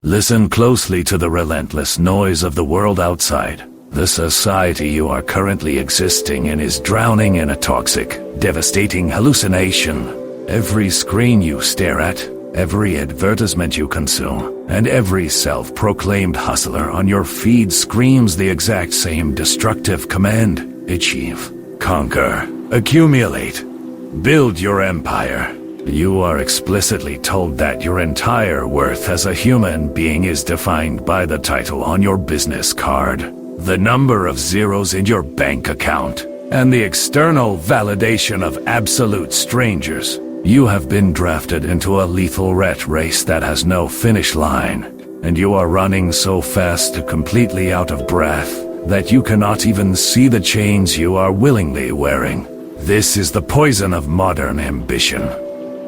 Listen closely to the relentless noise of the world outside. The society you are currently existing in is drowning in a toxic, devastating hallucination. Every screen you stare at, every advertisement you consume, and every self-proclaimed hustler on your feed screams the exact same destructive command: achieve, conquer, accumulate, build your empire. You are explicitly told that your entire worth as a human being is defined by the title on your business card, the number of zeros in your bank account, and the external validation of absolute strangers. You have been drafted into a lethal rat race that has no finish line, and you are running so fast and completely out of breath that you cannot even see the chains you are willingly wearing. This is the poison of modern ambition.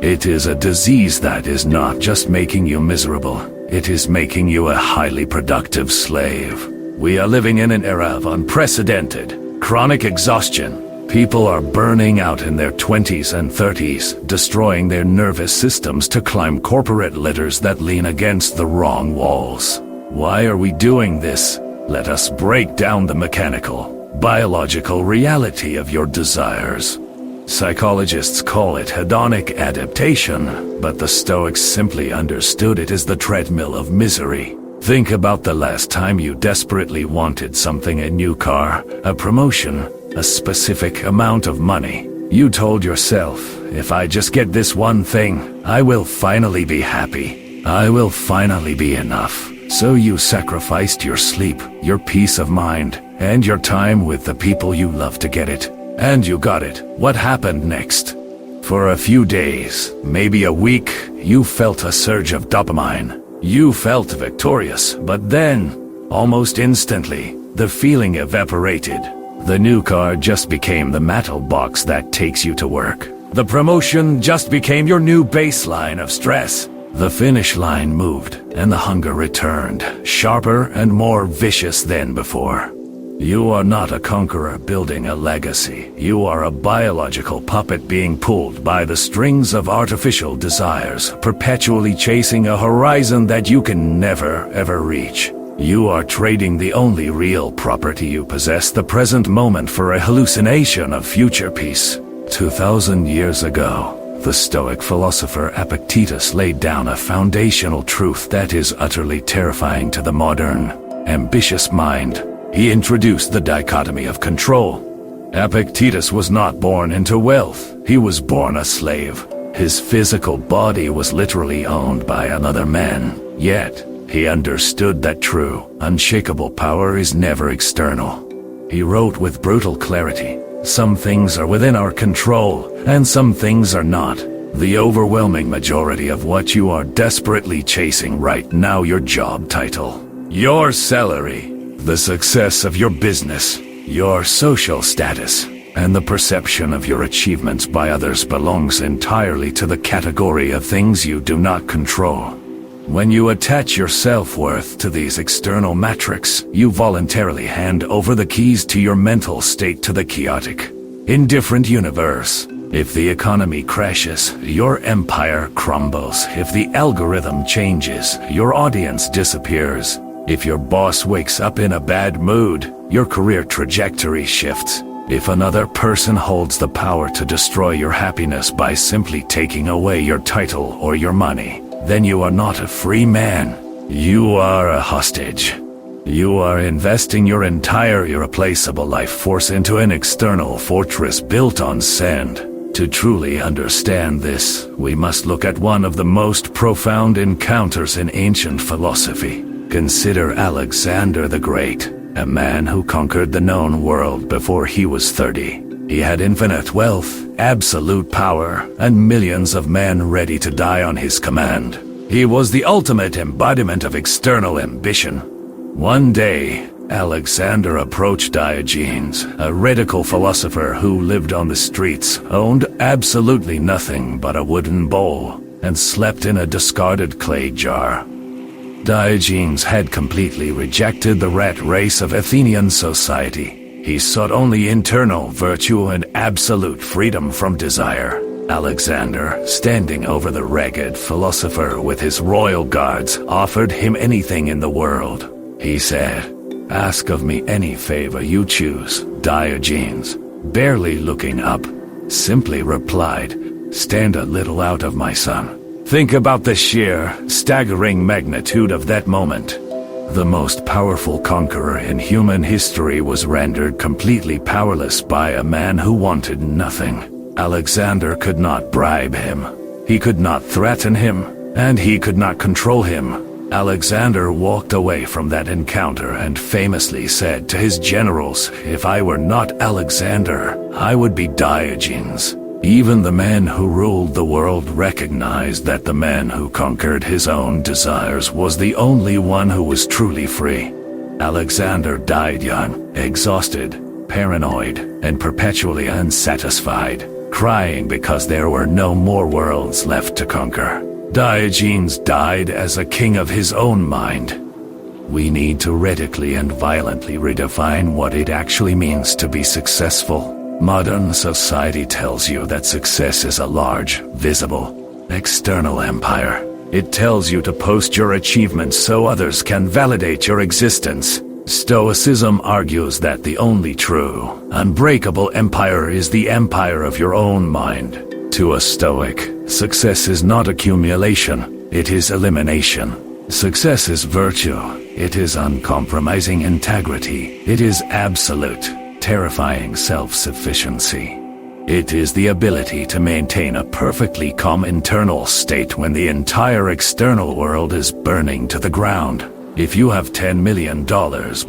It is a disease that is not just making you miserable, it is making you a highly productive slave. We are living in an era of unprecedented, chronic exhaustion. People are burning out in their 20s and 30s, destroying their nervous systems to climb corporate ladders that lean against the wrong walls. Why are we doing this? Let us break down the mechanical, biological reality of your desires. Psychologists call it hedonic adaptation, but the Stoics simply understood it as the treadmill of misery. Think about the last time you desperately wanted something: a new car, a promotion, a specific amount of money. You told yourself, if I just get this one thing, I will finally be happy. I will finally be enough. So you sacrificed your sleep, your peace of mind, and your time with the people you love to get it. And you got it. What happened next? For a few days, maybe a week, you felt a surge of dopamine. You felt victorious, but then, almost instantly, the feeling evaporated. The new car just became the metal box that takes you to work. The promotion just became your new baseline of stress. The finish line moved, and the hunger returned, sharper and more vicious than before. You are not a conqueror building a legacy. You are a biological puppet being pulled by the strings of artificial desires, perpetually chasing a horizon that you can never, ever reach. You are trading the only real property you possess, the present moment, for a hallucination of future peace. 2,000 years ago, the Stoic philosopher Epictetus laid down a foundational truth that is utterly terrifying to the modern, ambitious mind. He introduced the dichotomy of control. Epictetus was not born into wealth. He was born a slave. His physical body was literally owned by another man. Yet, he understood that true, unshakable power is never external. He wrote with brutal clarity, "Some things are within our control, and some things are not. The overwhelming majority of what you are desperately chasing right now, your job title, your salary, the success of your business, your social status, and the perception of your achievements by others belongs entirely to the category of things you do not control. When you attach your self-worth to these external metrics, you voluntarily hand over the keys to your mental state to the chaotic, indifferent universe. If the economy crashes, your empire crumbles. If the algorithm changes, your audience disappears. If your boss wakes up in a bad mood, your career trajectory shifts. If another person holds the power to destroy your happiness by simply taking away your title or your money, then you are not a free man. You are a hostage. You are investing your entire irreplaceable life force into an external fortress built on sand. To truly understand this, we must look at one of the most profound encounters in ancient philosophy. Consider Alexander the Great, a man who conquered the known world before he was 30. He had infinite wealth, absolute power, and millions of men ready to die on his command. He was the ultimate embodiment of external ambition. One day, Alexander approached Diogenes, a radical philosopher who lived on the streets, owned absolutely nothing but a wooden bowl, and slept in a discarded clay jar. Diogenes had completely rejected the rat race of Athenian society. He sought only internal virtue and absolute freedom from desire. Alexander, standing over the ragged philosopher with his royal guards, offered him anything in the world. He said, "Ask of me any favor you choose." Diogenes, barely looking up, simply replied, "Stand a little out of my son." Think about the sheer, staggering magnitude of that moment. The most powerful conqueror in human history was rendered completely powerless by a man who wanted nothing. Alexander could not bribe him. He could not threaten him, and he could not control him. Alexander walked away from that encounter and famously said to his generals, "If I were not Alexander, I would be Diogenes." Even the man who ruled the world recognized that the man who conquered his own desires was the only one who was truly free. Alexander died young, exhausted, paranoid, and perpetually unsatisfied, crying because there were no more worlds left to conquer. Diogenes died as a king of his own mind. We need to radically and violently redefine what it actually means to be successful. Modern society tells you that success is a large, visible, external empire. It tells you to post your achievements so others can validate your existence. Stoicism argues that the only true, unbreakable empire is the empire of your own mind. To a Stoic, success is not accumulation, it is elimination. Success is virtue, it is uncompromising integrity, it is absolute, terrifying self-sufficiency. It is the ability to maintain a perfectly calm internal state when the entire external world is burning to the ground. If you have $10 million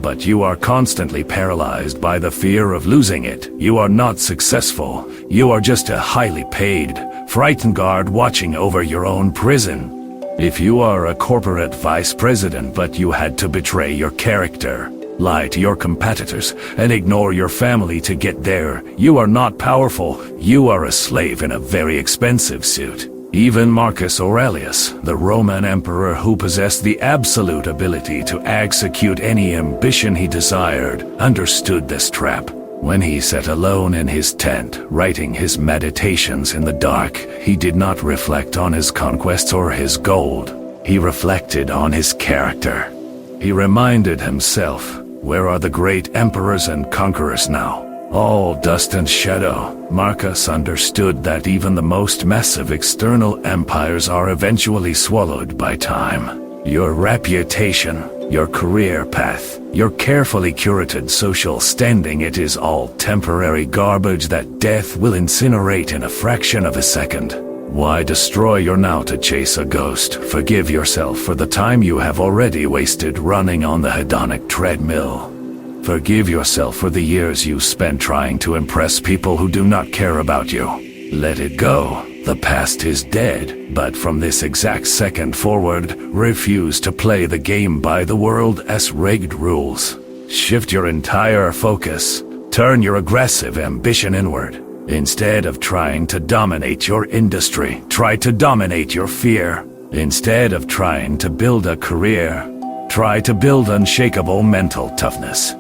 but you are constantly paralyzed by the fear of losing it, you are not successful. You are just a highly paid, frightened guard watching over your own prison. If you are a corporate vice president but you had to betray your character, lie to your competitors, and ignore your family to get there, you are not powerful. You are a slave in a very expensive suit. Even Marcus Aurelius, the Roman emperor who possessed the absolute ability to execute any ambition he desired, understood this trap. When he sat alone in his tent, writing his meditations in the dark, he did not reflect on his conquests or his gold. He reflected on his character. He reminded himself, where are the great emperors and conquerors now? All dust and shadow. Marcus understood that even the most massive external empires are eventually swallowed by time. Your reputation, your career path, your carefully curated social standing, it is all temporary garbage that death will incinerate in a fraction of a second. Why destroy your now to chase a ghost? Forgive yourself for the time you have already wasted running on the hedonic treadmill. Forgive yourself for the years you spent trying to impress people who do not care about you. Let it go. The past is dead, but from this exact second forward, refuse to play the game by the world's rigged rules. Shift your entire focus. Turn your aggressive ambition inward. Instead of trying to dominate your industry, try to dominate your fear. Instead of trying to build a career, try to build unshakable mental toughness.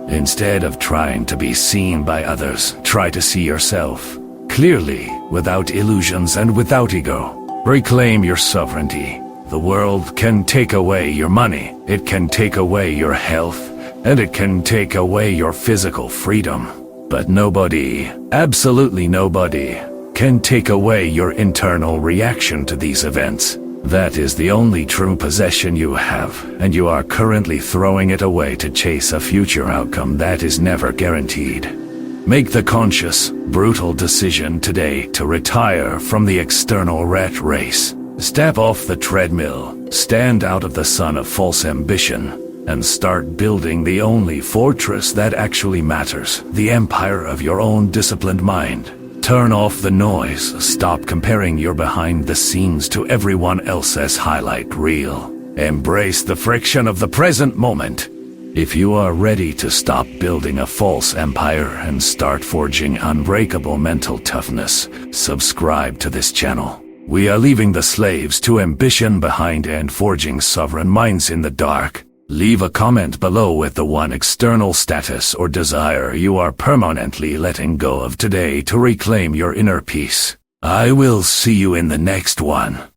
Instead of trying to be seen by others, try to see yourself clearly, without illusions and without ego. Reclaim your sovereignty. The world can take away your money, it can take away your health, and it can take away your physical freedom. But nobody, absolutely nobody, can take away your internal reaction to these events. That is the only true possession you have, and you are currently throwing it away to chase a future outcome that is never guaranteed. Make the conscious, brutal decision today to retire from the external rat race. Step off the treadmill, stand out of the sun of false ambition, and start building the only fortress that actually matters, the empire of your own disciplined mind. Turn off the noise, stop comparing your behind the scenes to everyone else's highlight reel. Embrace the friction of the present moment. If you are ready to stop building a false empire and start forging unbreakable mental toughness, subscribe to this channel. We are leaving the slaves to ambition behind and forging sovereign minds in the dark. Leave a comment below with the one external status or desire you are permanently letting go of today to reclaim your inner peace. I will see you in the next one.